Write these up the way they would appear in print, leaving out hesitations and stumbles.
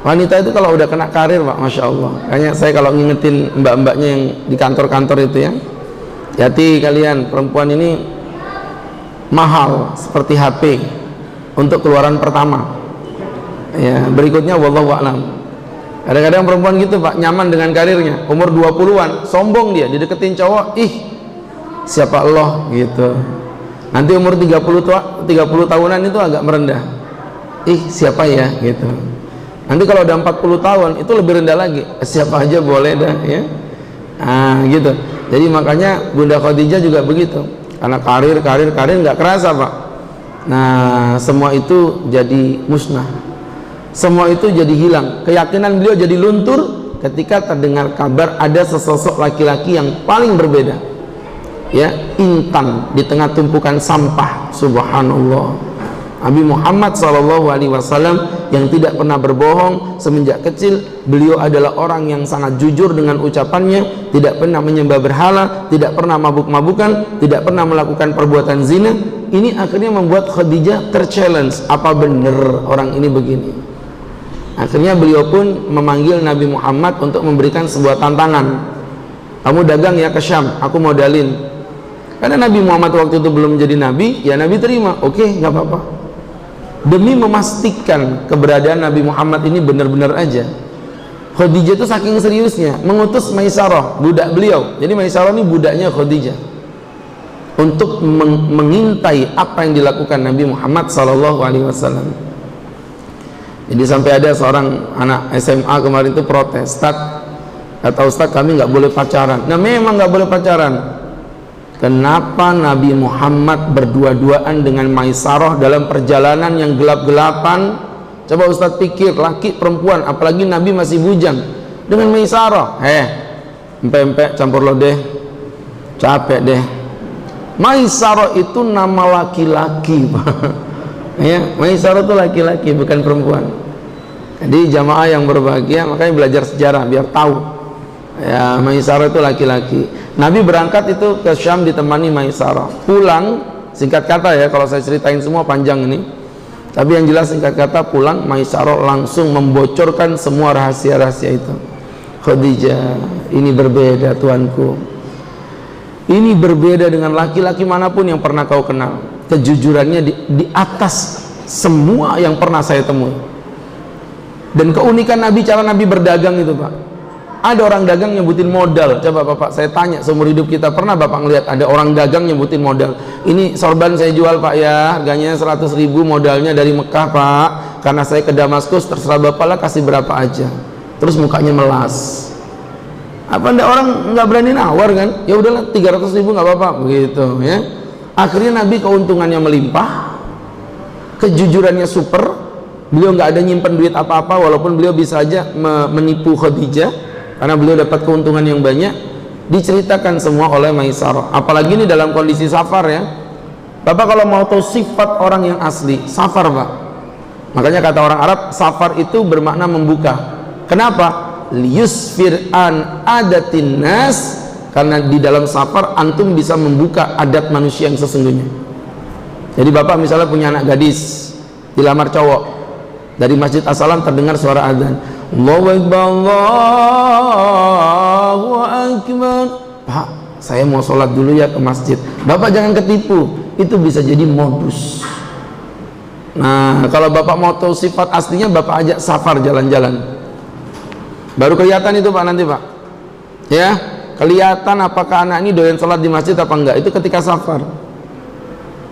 Wanita itu kalau udah kena karir Pak, Masya Allah. Kayaknya saya kalau ngingetin mbak-mbaknya yang di kantor-kantor itu ya, hati kalian, perempuan ini mahal seperti HP untuk keluaran pertama ya. Berikutnya wallahu a'lam. Kadang-kadang perempuan gitu Pak, nyaman dengan karirnya, umur 20-an sombong dia, dideketin cowok, ih siapa Allah gitu. Nanti umur 30 tahunan itu agak merendah, ih siapa ya gitu. Nanti kalau udah 40 tahun itu lebih rendah lagi, siapa aja boleh dah ya. Nah gitu. Jadi makanya Bunda Khadijah juga begitu, karena karir nggak kerasa Pak. Nah semua itu jadi musnah, semua itu jadi hilang, keyakinan beliau jadi luntur ketika terdengar kabar ada sesosok laki-laki yang paling berbeda ya, intan di tengah tumpukan sampah. Subhanallah, Nabi Muhammad SAW yang tidak pernah berbohong semenjak kecil. Beliau adalah orang yang sangat jujur dengan ucapannya, tidak pernah menyembah berhala, tidak pernah mabuk-mabukan, tidak pernah melakukan perbuatan zina. Ini akhirnya membuat Khadijah terchallenge, apa benar orang ini begini? Akhirnya beliau pun memanggil Nabi Muhammad untuk memberikan sebuah tantangan. Kamu dagang ya ke Syam, aku modalin. Karena Nabi Muhammad waktu itu belum jadi Nabi, ya Nabi terima, oke nggak apa-apa. Demi memastikan keberadaan Nabi Muhammad ini benar-benar aja, Khadijah itu saking seriusnya mengutus Maisarah, budak beliau. Jadi Maisarah ini budaknya Khadijah, untuk mengintai apa yang dilakukan Nabi Muhammad SAW. Jadi sampai ada seorang anak SMA kemarin itu protes, kata Ustaz kami nggak boleh pacaran. Nah memang nggak boleh pacaran. Kenapa Nabi Muhammad berdua-duaan dengan Maisarah dalam perjalanan yang gelap-gelapan? Coba Ustaz pikir, laki perempuan, apalagi Nabi masih bujang, dengan Maisarah, empek-empek campur lodeh, capek deh. Maisarah itu nama laki-laki ya, Maisarah itu laki-laki bukan perempuan. Jadi jamaah yang berbahagia makanya belajar sejarah biar tahu ya, Maisarah itu laki-laki. Nabi berangkat itu ke Syam ditemani Maisarah, pulang singkat kata ya, kalau saya ceritain semua panjang ini, tapi yang jelas singkat kata pulang, Maisarah langsung membocorkan semua rahasia-rahasia itu. Khadijah, ini berbeda tuanku, ini berbeda dengan laki-laki manapun yang pernah kau kenal. Kejujurannya di atas semua yang pernah saya temui. Dan keunikan Nabi, cara Nabi berdagang itu Pak, ada orang dagang nyebutin modal. Coba Bapak saya tanya, seumur hidup kita pernah Bapak ngelihat ada orang dagang nyebutin modal? Ini sorban saya jual Pak ya, harganya 100.000, modalnya dari Mekah Pak, karena saya ke Damaskus, terserah Bapak lah kasih berapa aja. Terus mukanya melas. Apa enggak, orang nggak berani nawar kan? Ya udahlah 300.000 nggak apa-apa begitu ya. Akhirnya Nabi keuntungannya melimpah, kejujurannya super. Beliau nggak ada nyimpen duit apa-apa, walaupun beliau bisa aja menipu Khadijah karena beliau dapat keuntungan yang banyak. Diceritakan semua oleh Maisarah, apalagi ini dalam kondisi safar ya. Bapak kalau mau tahu sifat orang yang asli, safar Pak. Makanya kata orang Arab, safar itu bermakna membuka. Kenapa? Liyusfir an adatin nas, karena di dalam safar antum bisa membuka adat manusia yang sesungguhnya. Jadi Bapak misalnya punya anak gadis, dilamar cowok, dari Masjid As-Salam terdengar suara azan, Allahu Akbar, Allahu Akbar. Pak, saya mau sholat dulu ya ke masjid. Bapak jangan ketipu, itu bisa jadi modus. Nah, kalau Bapak mau tahu sifat aslinya, Bapak ajak safar jalan-jalan, baru kelihatan itu Pak nanti Pak ya, kelihatan apakah anak ini doyan sholat di masjid apa enggak, itu ketika safar.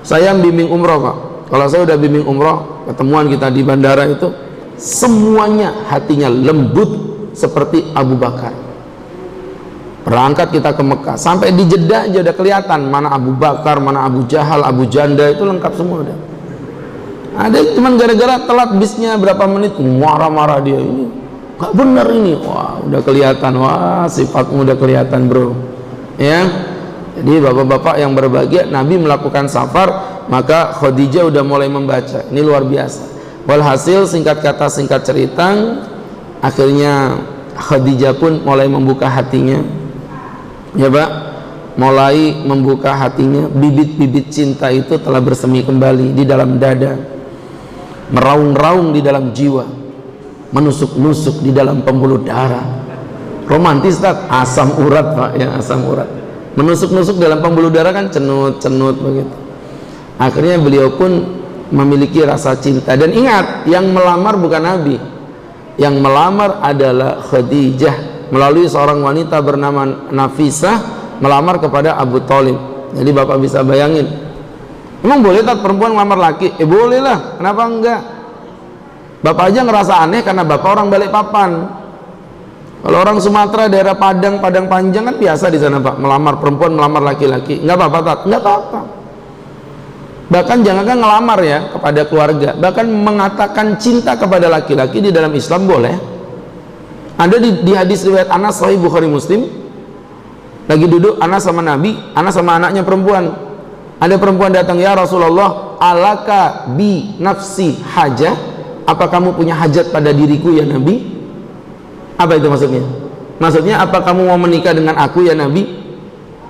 Saya bimbing umroh Pak, kalau saya udah bimbing umroh, ketemuan kita di bandara itu semuanya hatinya lembut seperti Abu Bakar. Berangkat kita ke Mekah, sampai di Jeddah aja udah kelihatan mana Abu Bakar, mana Abu Jahal, Abu Janda, itu lengkap semua udah. Ada cuman gara-gara telat bisnya berapa menit, marah-marah dia, ini gak benar ini. Wah udah kelihatan, wah sifatmu udah kelihatan bro ya. Jadi bapak-bapak yang berbahagia, Nabi melakukan safar, maka Khadijah udah mulai membaca. Ini luar biasa. Walhasil singkat kata singkat cerita, akhirnya Khadijah pun mulai membuka hatinya ya Pak, mulai membuka hatinya. Bibit-bibit cinta itu telah bersemi kembali di dalam dada, meraung-raung di dalam jiwa. menusuk-nusuk di dalam pembuluh darah. Romantis tak? Asam urat Pak ya, asam urat. Menusuk-nusuk dalam pembuluh darah kan cenut-cenut begitu. Akhirnya beliau pun memiliki rasa cinta. Dan ingat, yang melamar bukan Nabi, yang melamar adalah Khadijah melalui seorang wanita bernama Nafisah, melamar kepada Abu Thalib. Jadi Bapak bisa bayangin, emang boleh tak perempuan melamar laki? Boleh lah, kenapa enggak? Bapak aja ngerasa aneh karena Bapak orang Balikpapan. Kalau orang Sumatera, daerah Padang Panjang kan biasa di sana Pak, melamar perempuan, melamar laki-laki. Enggak apa-apa tak? Enggak apa-apa. Bahkan jangankan ngelamar ya kepada keluarga, bahkan mengatakan cinta kepada laki-laki di dalam Islam boleh. Ada di hadis riwayat Anas Sahih Bukhari Muslim, lagi duduk Anas sama Nabi, Anas sama anaknya perempuan. Ada perempuan datang, ya Rasulullah, alaka bi nafsi hajah, apa kamu punya hajat pada diriku ya Nabi? Apa itu maksudnya? Maksudnya apa kamu mau menikah dengan aku ya Nabi?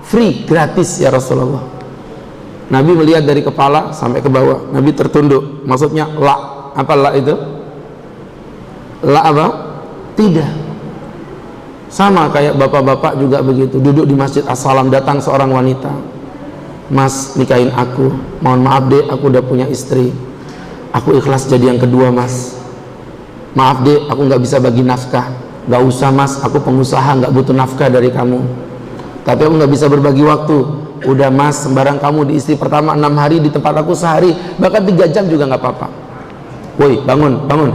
Free, gratis ya Rasulullah. Nabi melihat dari kepala sampai ke bawah, Nabi tertunduk. Maksudnya la, apa la itu? La apa? Tidak. Sama kayak bapak-bapak juga begitu, duduk di Masjid As-Salam, datang seorang wanita, Mas nikahin aku, mohon maaf deh aku udah punya istri, aku ikhlas jadi yang kedua Mas, maaf deh aku nggak bisa bagi nafkah. Gak usah Mas, aku pengusaha, nggak butuh nafkah dari kamu, tapi aku nggak bisa berbagi waktu. Udah Mas, sembarang kamu di istri pertama 6 hari, di tempat aku sehari, bahkan 3 jam juga nggak apa-apa. Woi bangun, bangun.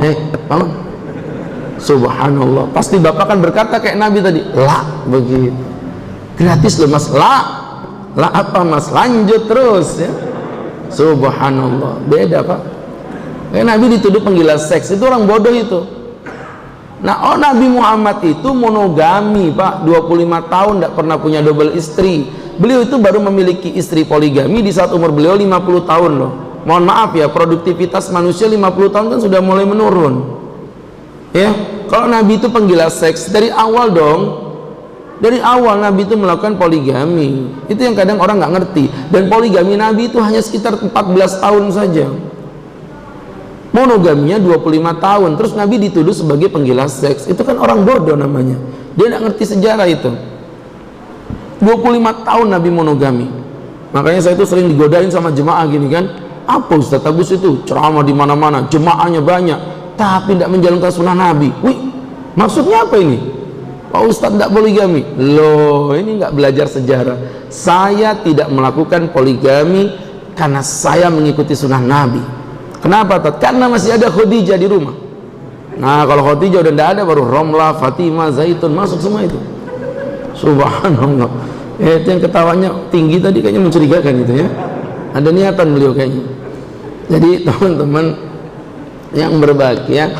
Subhanallah, pasti Bapak kan berkata kayak Nabi tadi, la, begitu gratis loh Mas. La apa Mas, lanjut terus ya. Subhanallah, beda Pak. Kayak Nabi dituduh penggila seks, itu orang bodoh itu. Nah, Nabi Muhammad itu monogami Pak, 25 tahun tidak pernah punya double istri. Beliau itu baru memiliki istri poligami di saat umur beliau 50 tahun loh. Mohon maaf ya, produktivitas manusia 50 tahun kan sudah mulai menurun ya. Kalau Nabi itu penggila seks dari awal dong, dari awal Nabi itu melakukan poligami. Itu yang kadang orang nggak ngerti. Dan poligami Nabi itu hanya sekitar 14 tahun saja, monogaminya 25 tahun. Terus Nabi dituduh sebagai penggila seks. Itu kan orang bodoh namanya, dia tidak ngerti sejarah itu. 25 tahun Nabi monogami. Makanya saya itu sering digodain sama jemaah gini kan, apa Ustaz Agus itu ceramah di mana-mana, jemaahnya banyak, tapi tidak menjalankan sunnah Nabi. Wih, maksudnya apa ini? Pak Ustaz tidak poligami. Loh, ini nggak belajar sejarah. Saya tidak melakukan poligami karena saya mengikuti sunnah Nabi. Kenapa? Karena masih ada Khadijah di rumah. Nah, kalau Khadijah udah tidak ada, baru Romlah, Fatimah, Zaitun masuk semua itu. Subhanallah. Itu yang ketawanya tinggi tadi kayaknya mencurigakan itu ya. Ada niatan beliau kayaknya. Jadi teman-teman yang berbahagia,